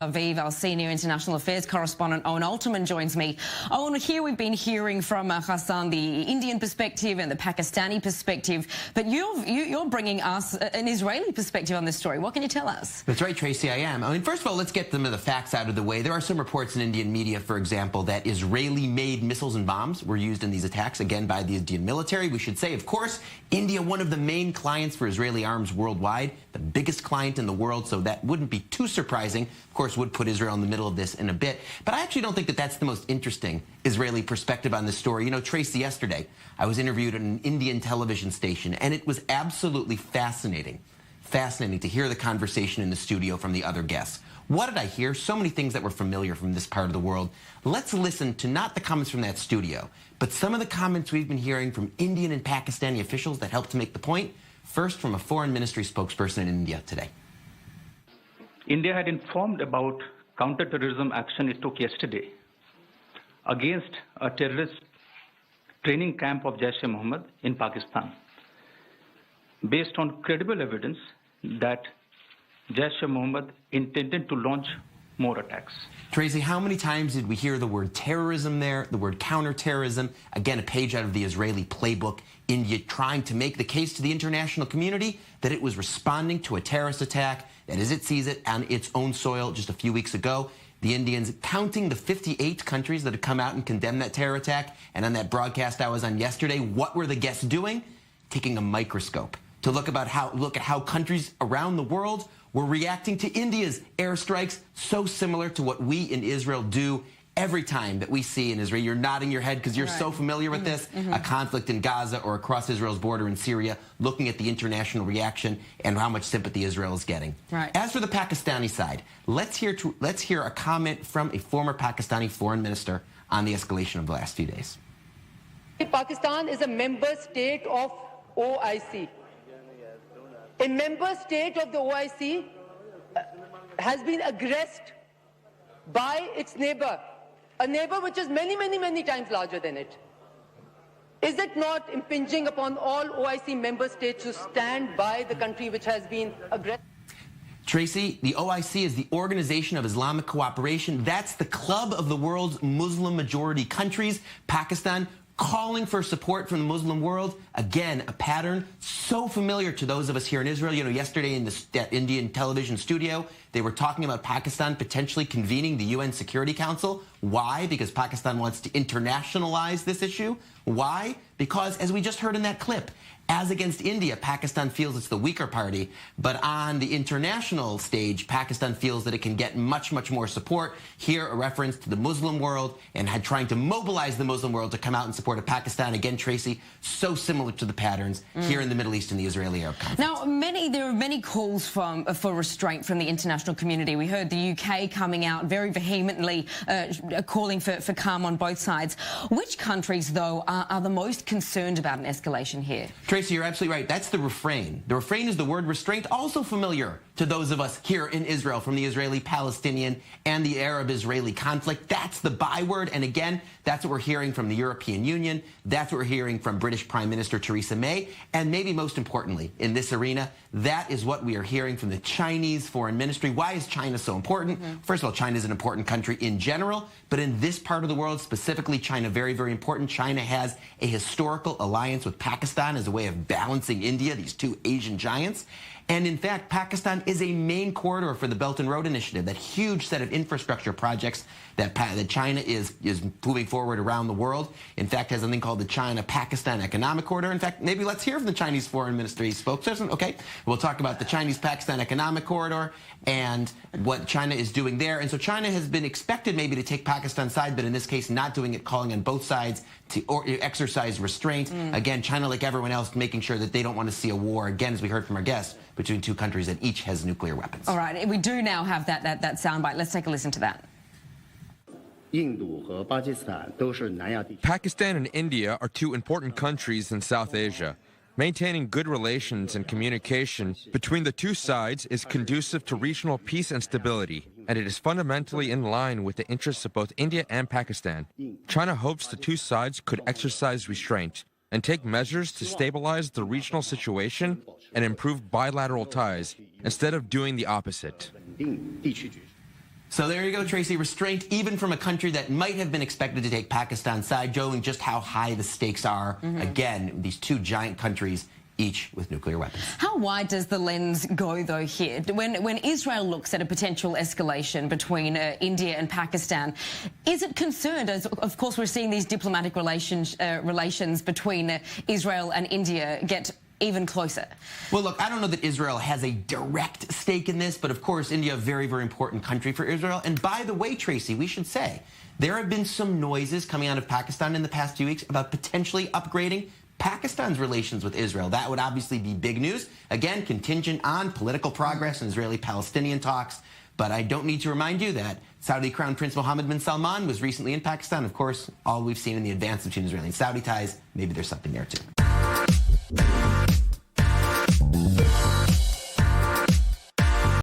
Aviv, our senior international affairs correspondent Owen Alterman joins me. Owen, here we've been hearing from Hassan the Indian perspective and the Pakistani perspective, but you're bringing us an Israeli perspective on this story. What can you tell us? That's right, Tracy, I am. I mean, first of all, let's get some of the facts out of the way. There are some reports in Indian media, for example, that Israeli-made missiles and bombs were used in these attacks, again, by the Indian military. We should say, of course, India, one of the main clients for Israeli arms worldwide, the biggest client in the world, so that wouldn't be too surprising. Of course, would put Israel in the middle of this in a bit. But I actually don't think that that's the most interesting Israeli perspective on this story. You know, Tracy, yesterday, I was interviewed at an Indian television station, and it was absolutely fascinating to hear the conversation in the studio from the other guests. What did I hear? So many things that were familiar from this part of the world. Let's listen to not the comments from that studio, but some of the comments we've been hearing from Indian and Pakistani officials that help to make the point. First, from a foreign ministry spokesperson in India today. India had informed about counter-terrorism action it took yesterday against a terrorist training camp of Jaish-e-Mohammed in Pakistan, based on credible evidence that Jaish-e-Mohammed intended to launch more attacks. Tracy, how many times did we hear the word terrorism there, the word counterterrorism? Again, a page out of the Israeli playbook. India trying to make the case to the international community that it was responding to a terrorist attack, that as it sees it on its own soil just a few weeks ago. The Indians counting the 58 countries that had come out and condemned that terror attack. And on that broadcast I was on yesterday, what were the guests doing? Taking a microscope to look at how countries around the world were reacting to India's airstrikes, so similar to what we in Israel do every time that we see in Israel. You're nodding your head because you're so familiar with this, a conflict in Gaza or across Israel's border in Syria, looking at the international reaction and how much sympathy Israel is getting. Right. As for the Pakistani side, let's hear a comment from a former Pakistani foreign minister on the escalation of the last few days. Pakistan is a member state of OIC. A member state of the OIC has been aggressed by its neighbor, a neighbor which is many times larger than it. Is it not impinging upon all OIC member states to stand by the country which has been aggressed? Tracy, the OIC is the Organization of Islamic Cooperation. That's the club of the world's Muslim majority countries. Pakistan calling for support from the Muslim world. Again, a pattern so familiar to those of us here in Israel. You know, yesterday in that Indian television studio, they were talking about Pakistan potentially convening the UN Security Council. Why? Because Pakistan wants to internationalize this issue. Why? Because, as we just heard in that clip, as against India, Pakistan feels it's the weaker party, but on the international stage, Pakistan feels that it can get much more support. Here, a reference to the Muslim world and trying to mobilize the Muslim world to come out in support of Pakistan. Again, Tracy, so similar to the patterns here in the Middle East and the Israeli-Arab conflict. Now, there are many calls for restraint from the international community. We heard the UK coming out very vehemently calling for calm on both sides. Which countries, though, are the most concerned about an escalation here? Tracy, you're absolutely right. That's the refrain. The refrain is the word restraint, also familiar to those of us here in Israel from the Israeli-Palestinian and the Arab-Israeli conflict. That's the byword. And again, that's what we're hearing from the European Union. That's what we're hearing from British Prime Minister Theresa May. And maybe most importantly, in this arena, that is what we are hearing from the Chinese Foreign Ministry. Why is China so important? First of all, China is an important country in general, but in this part of the world, specifically China, very important. China has a historical alliance with Pakistan as a way of balancing India, these two Asian giants. And in fact, Pakistan is a main corridor for the Belt and Road Initiative, that huge set of infrastructure projects that China is moving forward around the world. In fact, has something called the China-Pakistan Economic Corridor. In fact, maybe let's hear from the Chinese Foreign Ministry spokesperson. Okay, we'll talk about the Chinese-Pakistan Economic Corridor and what China is doing there. And so China has been expected maybe to take Pakistan's side, but in this case, not doing it, calling on both sides to exercise restraint. Again, China, like everyone else, making sure that they don't want to see a war, again, as we heard from our guests, between two countries that each has nuclear weapons. All right, we do now have that soundbite. Let's take a listen to that. Pakistan and India are two important countries in South Asia. Maintaining good relations and communication between the two sides is conducive to regional peace and stability, and it is fundamentally in line with the interests of both India and Pakistan. China hopes the two sides could exercise restraint and take measures to stabilize the regional situation and improve bilateral ties instead of doing the opposite. So there you go, Tracy. Restraint even from a country that might have been expected to take Pakistan's side, showing just how high the stakes are. Again, these two giant countries, each with nuclear weapons. How wide does the lens go, though, here? When Israel looks at a potential escalation between India and Pakistan, is it concerned, as of course we're seeing these diplomatic relations between Israel and India get even closer? Well, look, I don't know that Israel has a direct stake in this, but of course, India, a very, very important country for Israel. And by the way, Tracy, we should say, there have been some noises coming out of Pakistan in the past few weeks about potentially upgrading Pakistan's relations with Israel. That would obviously be big news. Again, contingent on political progress in Israeli-Palestinian talks. But I don't need to remind you that Saudi Crown Prince Mohammed bin Salman was recently in Pakistan. Of course, all we've seen in the advance between Israeli and Saudi ties, maybe there's something there too.